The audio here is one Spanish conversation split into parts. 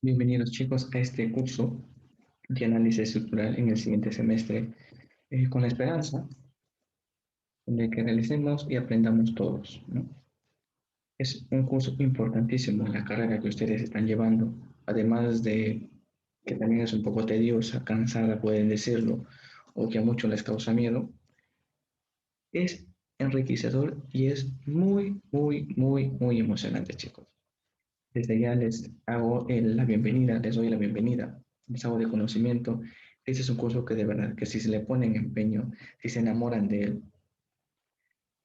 Bienvenidos chicos a este curso de análisis estructural en el siguiente semestre, con la esperanza de que realicemos y aprendamos todos, ¿no? Es un curso importantísimo en la carrera que ustedes están llevando, además de que también es un poco tediosa, cansada, pueden decirlo, o que a muchos les causa miedo. Es enriquecedor y es muy emocionante, chicos. Desde ya les hago la bienvenida, les doy la bienvenida, les hago de conocimiento. Este es un curso que de verdad, que si se le ponen empeño, si se enamoran de él,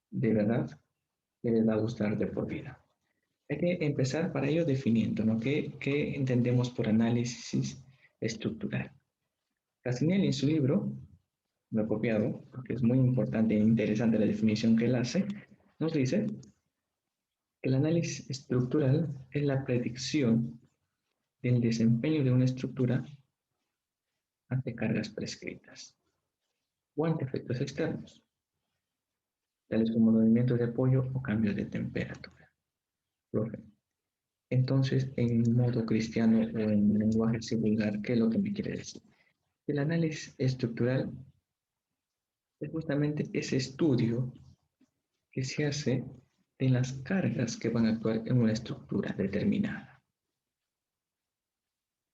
de verdad, les va a gustar de por vida. Hay que empezar para ello definiendo, ¿no? ¿Qué entendemos por análisis estructural? Casinelli en su libro, lo he copiado, porque es muy importante e interesante la definición que él hace, nos dice que el análisis estructural es la predicción del desempeño de una estructura ante cargas prescritas o ante efectos externos, tales como movimientos de apoyo o cambios de temperatura. Profe, entonces, en modo cristiano o en lenguaje así vulgar, ¿qué es lo que me quiere decir? El análisis estructural es justamente ese estudio que se hace de las cargas que van a actuar en una estructura determinada.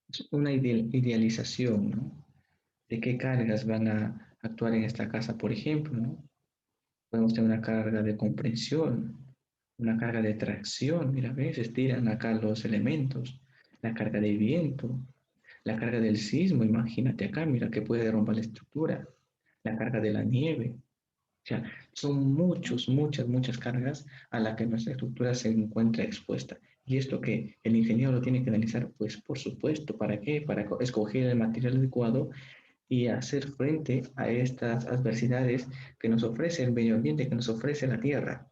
Es una idealización, ¿no? De qué cargas van a actuar en esta casa, por ejemplo, ¿no? Podemos tener una carga de comprensión, una carga de tracción. Mira, ves, estiran acá los elementos, la carga de viento, la carga del sismo. Imagínate acá, mira que puede romper la estructura, la carga de la nieve. O sea, son muchas cargas a las que nuestra estructura se encuentra expuesta. Y esto que el ingeniero lo tiene que analizar, pues por supuesto, ¿para qué? Para escoger el material adecuado y hacer frente a estas adversidades que nos ofrece el medio ambiente, que nos ofrece la tierra.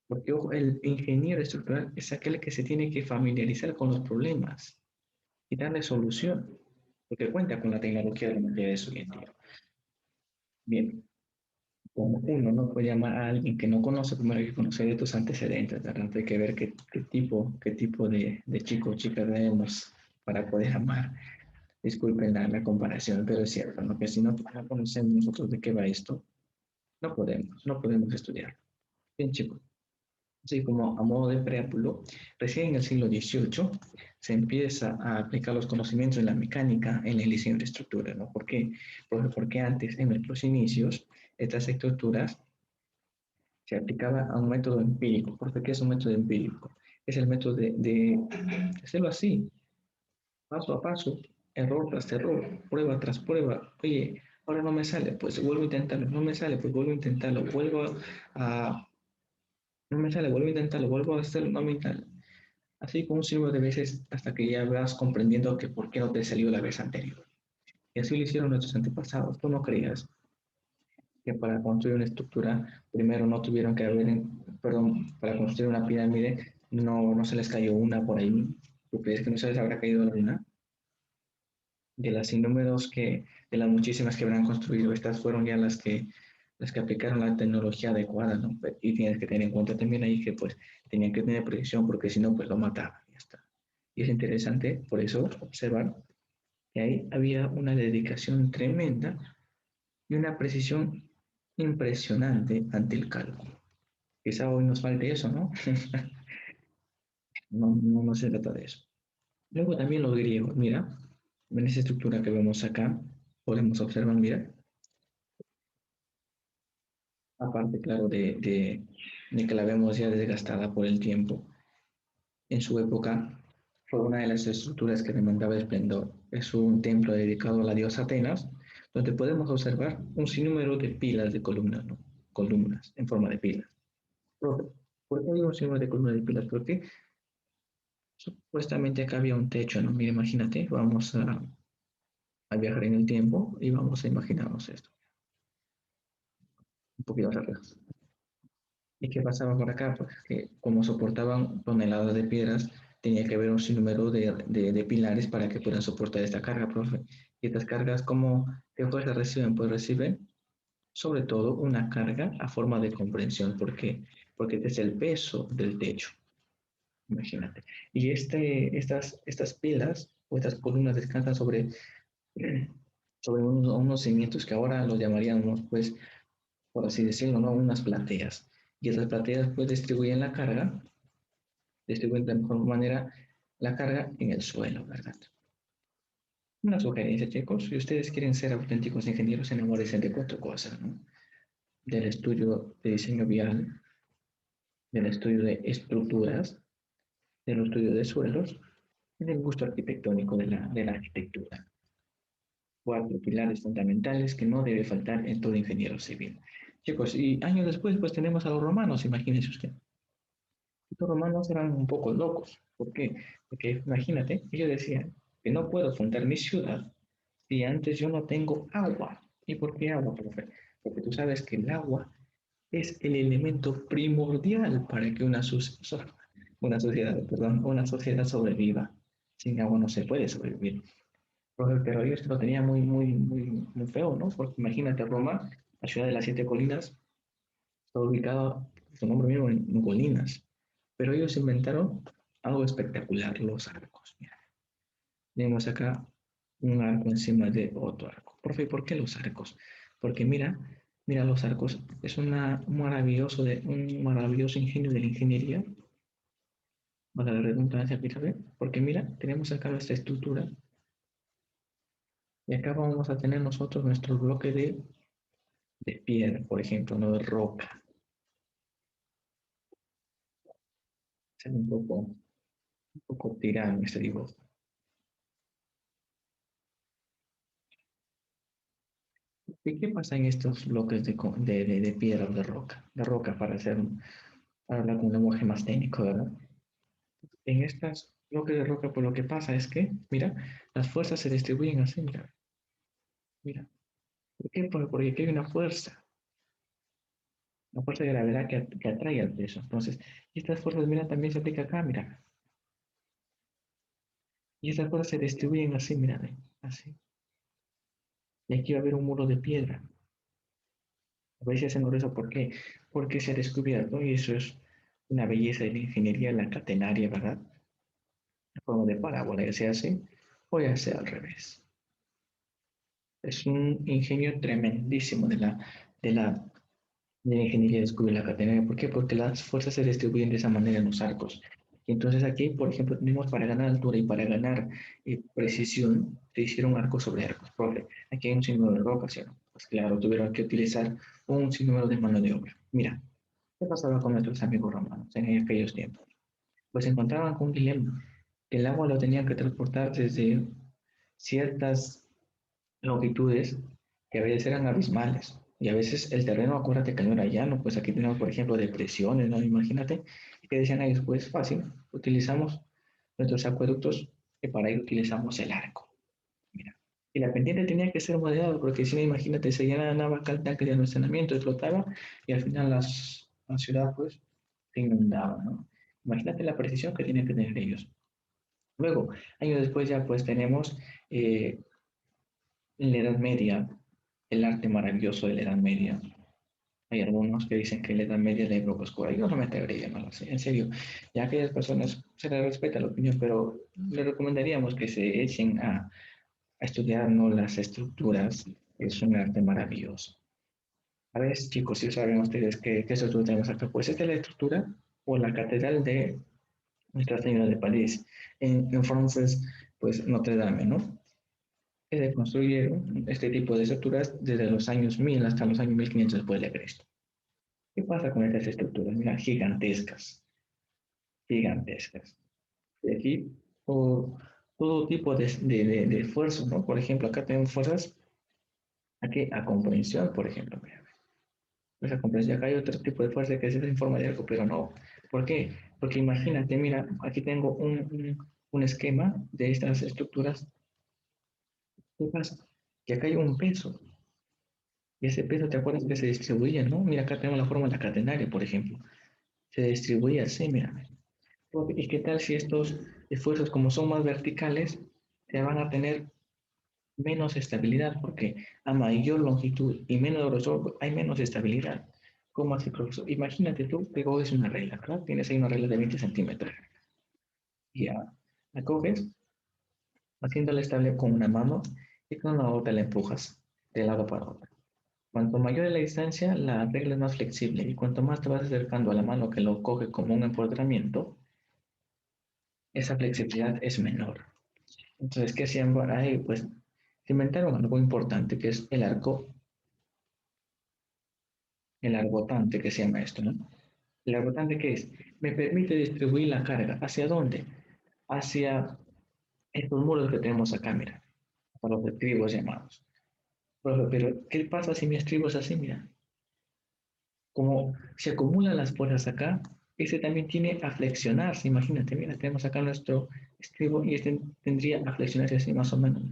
Porque ojo, el ingeniero estructural es aquel que se tiene que familiarizar con los problemas y darle solución, porque cuenta con la tecnología de la materiales hoy en día. Bien, como uno no puede llamar a alguien que no conoce, primero hay que conocer de tus antecedentes, ¿verdad? Hay que ver qué tipo de chico o chica tenemos para poder amar. Disculpen la comparación, pero es cierto, ¿no? Que si no conocemos nosotros de qué va esto, no podemos estudiar. Bien, chicos, así como a modo de preámbulo, recién en el siglo XVIII se empieza a aplicar los conocimientos de la mecánica en el diseño de estructuras, ¿no? ¿Por qué? Porque antes, en nuestros inicios, estas estructuras se aplicaba a un método empírico. ¿Por qué es un método empírico? Es el método de hacerlo así, paso a paso, error tras error, prueba tras prueba. Oye, ahora no me sale, pues vuelvo a intentarlo, no me sale, pues vuelvo a intentarlo, a no me sale, vuelvo a intentarlo, vuelvo a hacerlo, no me sale. Así como un sinnúmero de veces hasta que ya vas comprendiendo que por qué no te salió la vez anterior. Y así lo hicieron nuestros antepasados. Tú no creías que para construir una estructura, primero no tuvieron que haber, perdón, para construir una pirámide, no se les cayó una por ahí. ¿Tú crees que no se les habrá caído alguna? De las innúmeros de las muchísimas que habrán construido, estas fueron ya las que aplicaron la tecnología adecuada, ¿no? Y tienes que tener en cuenta también ahí que pues tenían que tener precisión porque si no pues lo mataban, ya está. Y es interesante por eso observar que ahí había una dedicación tremenda y una precisión impresionante ante el cálculo. Quizá hoy nos falte eso, ¿no? No se trata de eso. Luego también los griegos, mira, en esa estructura que vemos acá, podemos observar, mira, aparte, claro, de que la vemos ya desgastada por el tiempo, en su época fue una de las estructuras que demandaba esplendor. Es un templo dedicado a la diosa Atenas, donde podemos observar un sinnúmero de pilas de columnas, ¿no? Columnas en forma de pilas. ¿Por qué digo un sinnúmero de columnas de pilas? Porque supuestamente acá había un techo, ¿no? Mira, imagínate, vamos a viajar en el tiempo y vamos a imaginarnos esto, un poquito atrás. ¿Y qué pasaba por acá? Pues que como soportaban toneladas de piedras, tenía que haber un sinnúmero de pilares para que puedan soportar esta carga, profe. Y estas cargas, ¿cómo, qué fuerza reciben? Pues reciben sobre todo una carga a forma de comprensión. ¿Por qué? Porque este es el peso del techo. imagínate. Y estas pilas o estas columnas descansan sobre unos cimientos que ahora los llamaríamos, pues, por así decirlo, ¿no? Unas plateas. Y esas plateas, pues, distribuyen de mejor manera la carga en el suelo, ¿verdad? Una sugerencia, chicos, si ustedes quieren ser auténticos ingenieros, enamórense de cuatro cosas, ¿no? Del estudio de diseño vial, del estudio de estructuras, del estudio de suelos y del gusto arquitectónico de la arquitectura. Cuatro pilares fundamentales que no debe faltar en todo ingeniero civil. Chicos, y años después, pues tenemos a los romanos, imagínense usted. Los romanos eran un poco locos. ¿Por qué? Porque imagínate, ellos decían que no puedo fundar mi ciudad si antes yo no tengo agua. ¿Y por qué agua, profe? Porque tú sabes que el agua es el elemento primordial para que una sociedad sobreviva. Sin agua no se puede sobrevivir. Pero ellos lo tenían muy, muy, muy, muy feo, ¿no? Porque imagínate, Roma, la ciudad de las siete colinas, está ubicada, su nombre mismo, en colinas. Pero ellos inventaron algo espectacular, los arcos. Mira, tenemos acá un arco encima de otro arco. Profe, ¿por qué los arcos? Porque mira los arcos. Es un maravilloso ingenio de la ingeniería, para la redundancia, ¿sabes? Porque mira, tenemos acá nuestra estructura y acá vamos a tener nosotros nuestro bloque de piedra, por ejemplo, no de roca. Es un poco tirano este dibujo. ¿Y qué pasa en estos bloques de piedra o de roca? De roca, para hablar con un lenguaje más técnico, ¿verdad? En estos bloques de roca, pues lo que pasa es que, mira, las fuerzas se distribuyen así, mira, mira. ¿Por qué? Porque aquí hay una fuerza de gravedad que atrae al peso. Entonces, y estas fuerzas, mira, también se aplica acá, mira. Y estas fuerzas se distribuyen así, mira, así. Y aquí va a haber un muro de piedra. A veces hacen eso, ¿por qué? Porque se ha descubierto, y eso es una belleza de la ingeniería, la catenaria, ¿verdad? En forma de parábola, ya sea así o ya sea al revés. Es un ingenio tremendísimo de la ingeniería descubrir la catenaria. ¿Por qué? Porque las fuerzas se distribuyen de esa manera en los arcos. Y entonces aquí, por ejemplo, tenemos para ganar altura y para ganar precisión, se hicieron arcos sobre arcos. Profe, aquí hay un sinnúmero de rocas, ¿sí? Pues claro, tuvieron que utilizar un sinnúmero de mano de obra. Mira, ¿qué pasaba con nuestros amigos romanos en aquellos tiempos? Pues se encontraban con un dilema. El agua lo tenían que transportar desde ciertas longitudes que a veces eran abismales. Y a veces el terreno, acuérdate que no era llano, pues aquí tenemos, por ejemplo, depresiones, ¿no? Imagínate. Y que decían ahí después, fácil, utilizamos nuestros acueductos y para ello utilizamos el arco. Mira. Y la pendiente tenía que ser moderada, porque si no, imagínate, se llenaba acá el tanque de almacenamiento, explotaba y al final la ciudad, pues, se inundaba, ¿no? Imagínate la precisión que tienen que tener ellos. Luego, años después ya pues tenemos en la Edad Media, el arte maravilloso de la Edad Media. Hay algunos que dicen que la Edad Media es la época oscura. Yo no me atrevería a llamarlo así, en serio. Ya a aquellas personas se les respeta la opinión, pero les recomendaríamos que se echen a estudiar no las estructuras. Es un arte maravilloso. A ver, chicos, si saben ustedes qué estructura tenemos acá, pues esta es la estructura o la catedral de Nuestra Señora de París, en Francia, pues Notre Dame, ¿no? Se construyeron este tipo de estructuras desde los años 1000 hasta los años 1500 después de Cristo. ¿Qué pasa con estas estructuras? Mira, gigantescas, gigantescas. Y aquí todo tipo de fuerzas, ¿no? Por ejemplo, acá tenemos fuerzas aquí a comprensión, por ejemplo. Mira, esa comprensión, acá hay otro tipo de fuerza que es en forma de arco, pero no. ¿Por qué? Porque imagínate, mira, aquí tengo un esquema de estas estructuras. ¿Qué pasa? Que acá hay un peso. Y ese peso, ¿te acuerdas que se distribuía, no? Mira, acá tenemos la forma de la catenaria, por ejemplo. Se distribuye así, mira. ¿Y qué tal si estos esfuerzos, como son más verticales, se van a tener menos estabilidad? Porque a mayor longitud y menos grosor hay menos estabilidad. ¿Cómo así, profesor? Imagínate tú que coges una regla, ¿verdad? Tienes ahí una regla de 20 centímetros. Y ya la coges, haciéndole estable con una mano y con la otra la empujas de lado para otro. Cuanto mayor es la distancia, la regla es más flexible y cuanto más te vas acercando a la mano que lo coge como un empoderamiento, esa flexibilidad es menor. Entonces, ¿qué hacían por ahí? Pues se inventaron algo importante que es el argotante que se llama esto, ¿no? ¿El argotante qué es? Me permite distribuir la carga. ¿Hacia dónde? Hacia estos muros que tenemos acá, mira, para los estribos llamados. Pero, ¿qué pasa si mi estribo es así? Mira, como se acumulan las fuerzas acá, ese también tiene a flexionarse. Imagínate, mira, tenemos acá nuestro estribo y este tendría a flexionarse así más o menos.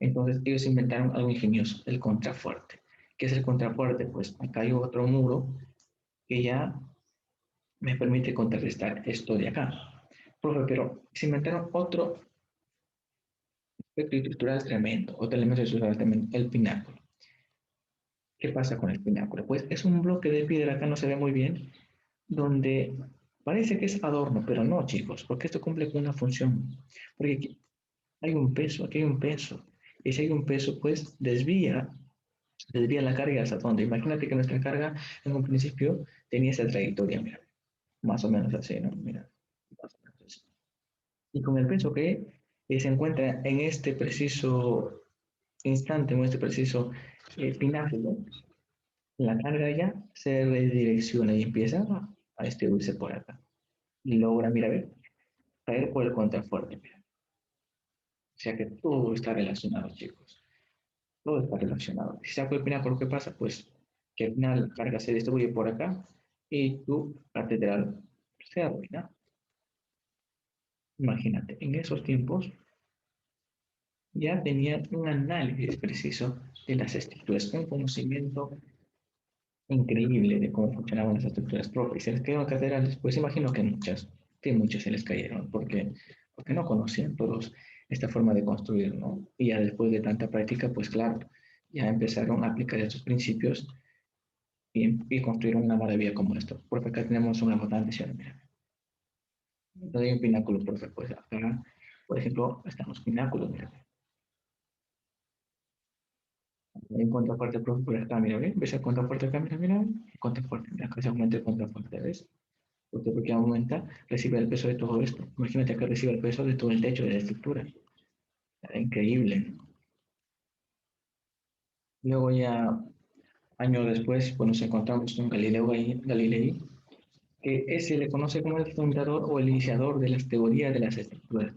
Entonces ellos inventaron algo ingenioso, el contrafuerte. ¿Qué es el contrafuerte? Pues acá hay otro muro que ya me permite contrarrestar esto de acá. Profe, pero se inventaron otro aspecto estructural tremendo, otro elemento estructural tremendo, el pináculo. ¿Qué pasa con el pináculo? Pues es un bloque de piedra, acá no se ve muy bien, donde parece que es adorno, pero no, chicos, porque esto cumple con una función. Porque aquí hay un peso, aquí hay un peso. Y si hay un peso, pues desvía la carga hasta donde. Imagínate que nuestra carga en un principio tenía esa trayectoria, mira, más o menos así, ¿no? Mira, más o menos así. Y con el peso que se encuentra en este preciso instante, en este preciso pináculo, la carga ya se redirecciona y empieza a distribuirse por acá. Y logra, mira, ver, caer por el contrafuerte, mira. O sea que todo está relacionado, chicos. Todo está relacionado. Si saco el pináculo, ¿qué pasa? Pues que al final la carga se distribuye por acá y tu catedral se arruina. Imagínate, en esos tiempos ya tenían un análisis preciso de las estructuras, un conocimiento increíble de cómo funcionaban las estructuras propias. ¿Se les cayeron catedrales? Pues imagino que muchas se les cayeron, porque no conocían todos esta forma de construir, ¿no? Y ya después de tanta práctica, pues claro, ya empezaron a aplicar estos principios y construyeron una maravilla como esto. Porque acá tenemos una botante, ¿sí? Mira, no hay un pináculo, profe, pues acá, por ejemplo, están los pináculos, mira. En contraparte, profe, por acá, mira, ¿ves el contrafuerte acá? Mira, mira, el contrafuerte, mira, acá se aumenta el contrafuerte, ¿ves? Porque aumenta, recibe el peso de todo esto. Imagínate que recibe el peso de todo el techo de la estructura. Era increíble. Luego ya, años después, pues nos encontramos con Galilei, que se le conoce como el fundador o el iniciador de las teorías de las estructuras.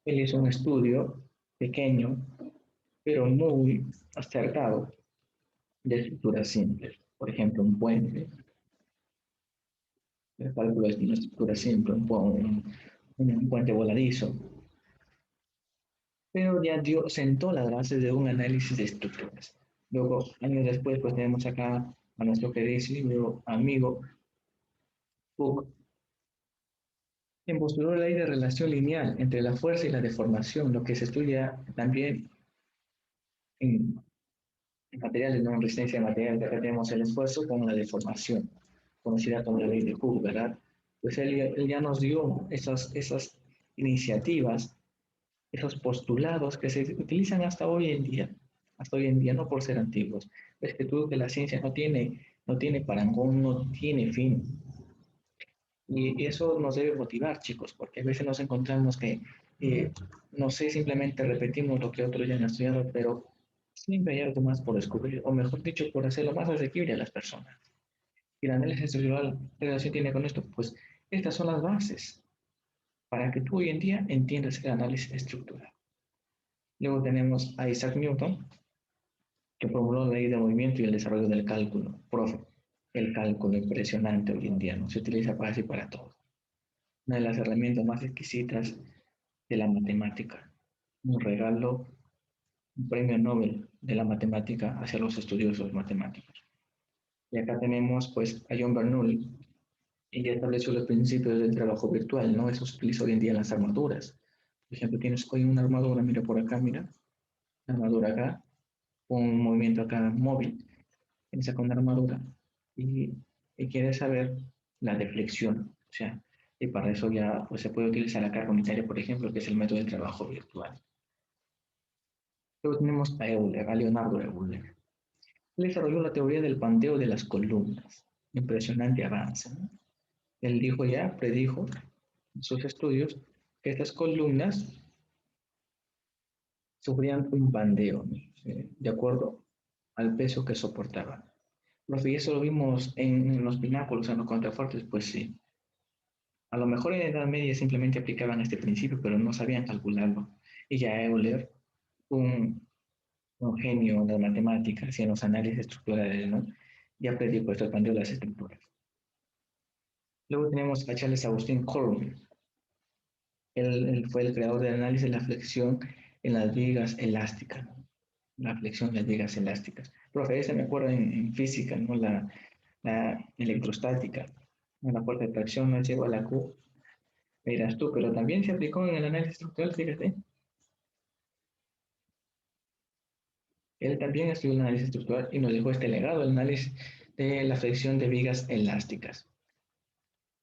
Él hizo un estudio pequeño, pero muy acertado, de estructuras simples. Por ejemplo, un puente. El cálculo es una estructura simple, un puente voladizo. Pero ya sentó las bases de un análisis de estructuras. Luego, años después, pues tenemos acá a nuestro querido amigo Cook, quien postuló la ley de relación lineal entre la fuerza y la deformación, lo que se estudia también en, en materiales, no en resistencia de materiales. Acá tenemos el esfuerzo con la deformación, conocida como la ley de Cook, ¿verdad? Pues él ya nos dio esas iniciativas, esos postulados que se utilizan hasta hoy en día, no por ser antiguos. Es que tú que la ciencia no tiene parangón, no tiene fin. Y eso nos debe motivar, chicos, porque a veces nos encontramos que, no sé, simplemente repetimos lo que otros ya han estudiado, pero siempre hay algo más por descubrir, o mejor dicho, por hacerlo más asequible a las personas. Y el análisis estructural, ¿qué relación tiene con esto? Pues estas son las bases para que tú hoy en día entiendas el análisis estructural. Luego tenemos a Isaac Newton, que formuló la ley de movimiento y el desarrollo del cálculo. Profe, el cálculo impresionante hoy en día, ¿no? Se utiliza casi para todo. Una de las herramientas más exquisitas de la matemática. Un regalo, un premio Nobel de la matemática hacia los estudiosos matemáticos. Y acá tenemos pues a John Bernoulli, y ya estableció los principios del trabajo virtual, ¿no? Eso se utiliza hoy en día en las armaduras. Por ejemplo, tienes hoy una armadura, mira por acá, mira, la armadura acá, un movimiento acá móvil, tienes acá una armadura y quieres saber la deflexión, o sea, Y para eso ya pues, se puede utilizar la carga unitaria, por ejemplo, que es el método del trabajo virtual. Luego tenemos a Euler, a Leonardo Euler. Él desarrolló la teoría del pandeo de las columnas. Impresionante avance, ¿no? Él dijo ya, predijo en sus estudios que estas columnas sufrían un pandeo, ¿no? De acuerdo al peso que soportaban. Profe, ¿y eso lo vimos en los pináculos, en los contrafuertes? Pues sí. A lo mejor en la Edad Media simplemente aplicaban este principio, pero no sabían calcularlo. Y ya Euler, un, un genio en las matemáticas y en los análisis estructurales, ¿no? Ya predijo esto, expandió las estructuras. Luego tenemos a Charles Agustín Corbin. Él fue el creador del análisis de la flexión en las vigas elásticas, ¿no? La flexión en las vigas elásticas. Profe, ese me acuerdo en física, ¿no? La electrostática. La fuerza de tracción no es igual a Q, verás tú, pero también se aplicó en el análisis estructural, fíjate. Él también estudió el análisis estructural y nos dejó este legado, el análisis de la flexión de vigas elásticas.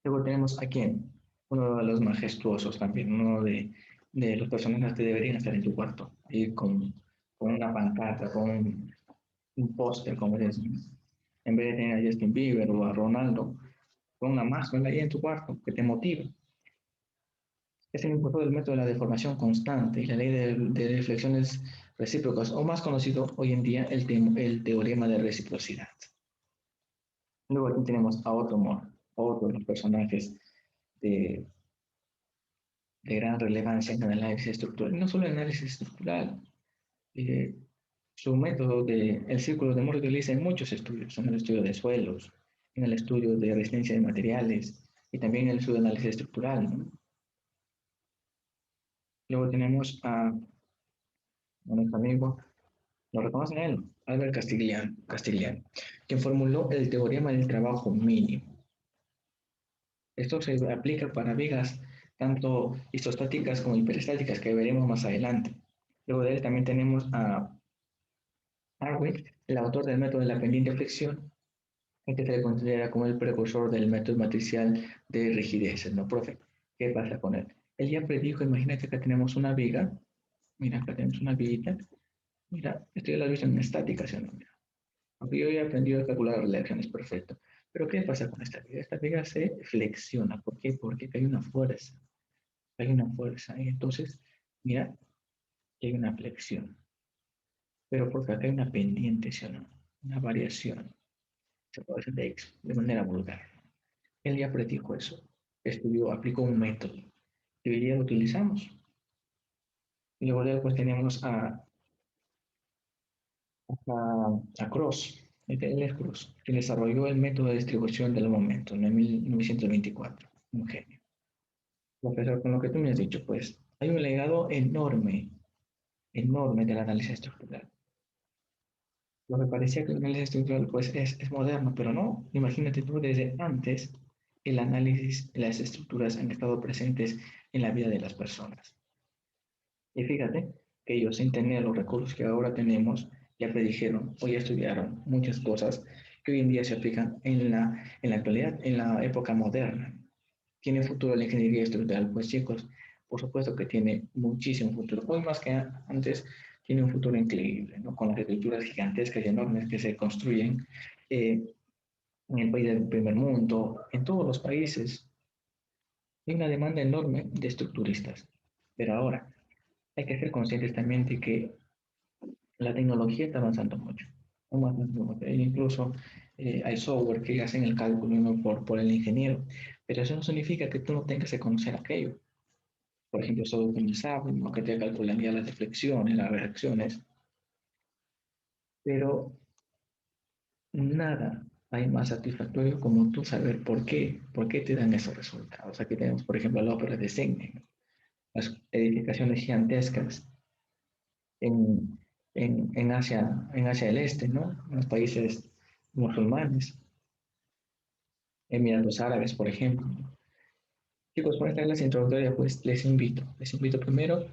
Luego tenemos a quién, uno de los majestuosos también, uno de los personajes que deberían estar en tu cuarto, ahí con una pancarta, con un póster, como dicen. En vez de tener a Justin Bieber o a Ronaldo, con una máscara ahí en tu cuarto que te motive. Es el impulsor del método de la deformación constante y la ley de reflexiones recíprocas, o más conocido hoy en día el teorema de reciprocidad. Luego aquí tenemos a otro de los personajes de, de gran relevancia en el análisis estructural, y no solo el análisis estructural, eh, su método el círculo de Moore se utiliza en muchos estudios, en el estudio de suelos, en el estudio de resistencia de materiales y también en el estudio de análisis estructural, ¿no? Luego tenemos a nuestro amigo, lo reconocen a él, Albert Castigliano, quien formuló el teorema del trabajo mínimo. Esto se aplica para vigas tanto isostáticas como hiperestáticas que veremos más adelante. Luego de él también tenemos a Arwin, el autor del método de la pendiente flexión, en que se le considera como el precursor del método matricial de rigidez, ¿no, profe? ¿Qué pasa con él? Él ya predijo, imagínate que tenemos una viga, mira, acá tenemos una viguita, mira, esto ya lo he visto en estática, ¿sí o no? Mira, aunque yo ya he aprendido a calcular las relaciones, perfecto. Pero ¿qué pasa con esta viga? Esta viga se flexiona, ¿por qué? Porque hay una fuerza, y entonces, mira, hay una flexión, pero porque acá hay una pendiente, ¿sí o no? Una variación, se puede hacer de X, de manera vulgar. Él ya predijo eso, estudió, aplicó un método, y hoy día lo utilizamos. Y luego después tenemos a Cross, él es Cross, que desarrolló el método de distribución del momento en 1924, un genio. Profesor, con lo que tú me has dicho, pues hay un legado enorme, enorme del análisis estructural. Lo que parecía que el análisis estructural pues es moderno, pero no. Imagínate tú, desde antes el análisis, las estructuras han estado presentes en la vida de las personas. Y fíjate que ellos, sin tener los recursos que ahora tenemos, ya predijeron o ya estudiaron muchas cosas que hoy en día se aplican en la actualidad, en la época moderna. ¿Tiene futuro la ingeniería estructural? Pues chicos, por supuesto que tiene muchísimo futuro. Hoy más que antes tiene un futuro increíble, ¿no? Con las estructuras gigantescas y enormes que se construyen eh, en el país del primer mundo, en todos los países. Hay una demanda enorme de estructuristas. Pero ahora, hay que ser conscientes también de que la tecnología está avanzando mucho. Incluso hay software que hacen el cálculo, ¿no? por el ingeniero, pero eso no significa que tú no tengas que conocer aquello. Por ejemplo, software como SAP, ¿no? Que te calculan ya las deflexiones, las reacciones, pero nada hay más satisfactorio como tú saber por qué te dan esos resultados. Aquí tenemos, por ejemplo, la ópera de Sydney, ¿no? Las edificaciones gigantescas en, en Asia del Este, ¿no? En los países musulmanes, Emiratos Árabes, por ejemplo. Chicos, con esta clase introductoria, pues les invito primero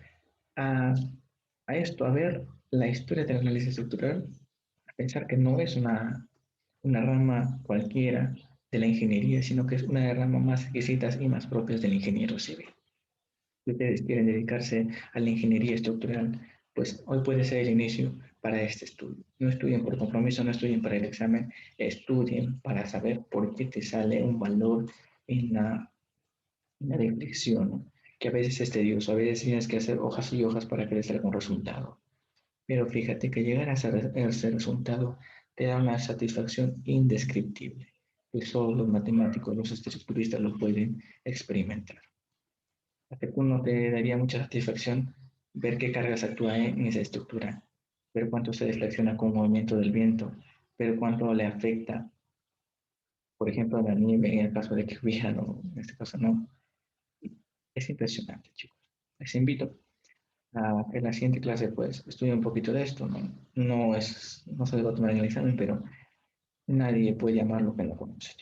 a, a esto, a ver la historia del análisis estructural, a pensar que no es una rama cualquiera, de la ingeniería, sino que es una de las ramas más exquisitas y más propias del ingeniero civil. Si ustedes quieren dedicarse a la ingeniería estructural, pues hoy puede ser el inicio para este estudio. No estudien por compromiso, no estudien para el examen, estudien para saber por qué te sale un valor en la deflexión, ¿no? Que a veces es tedioso, a veces tienes que hacer hojas y hojas para que les salga un resultado. Pero fíjate que llegar a ese resultado te da una satisfacción indescriptible, que solo los matemáticos, los estructuristas lo pueden experimentar. A ti no te daría mucha satisfacción ver qué cargas actúan en esa estructura, ver cuánto se deflexiona con el movimiento del viento, ver cuánto le afecta, por ejemplo, a la nieve en el caso de que hubiera, no, en este caso no. Es impresionante, chicos. Les invito a que en la siguiente clase pues estudie un poquito de esto, ¿no? No se debe tomar en el examen, pero nadie puede llamar lo que no conoce.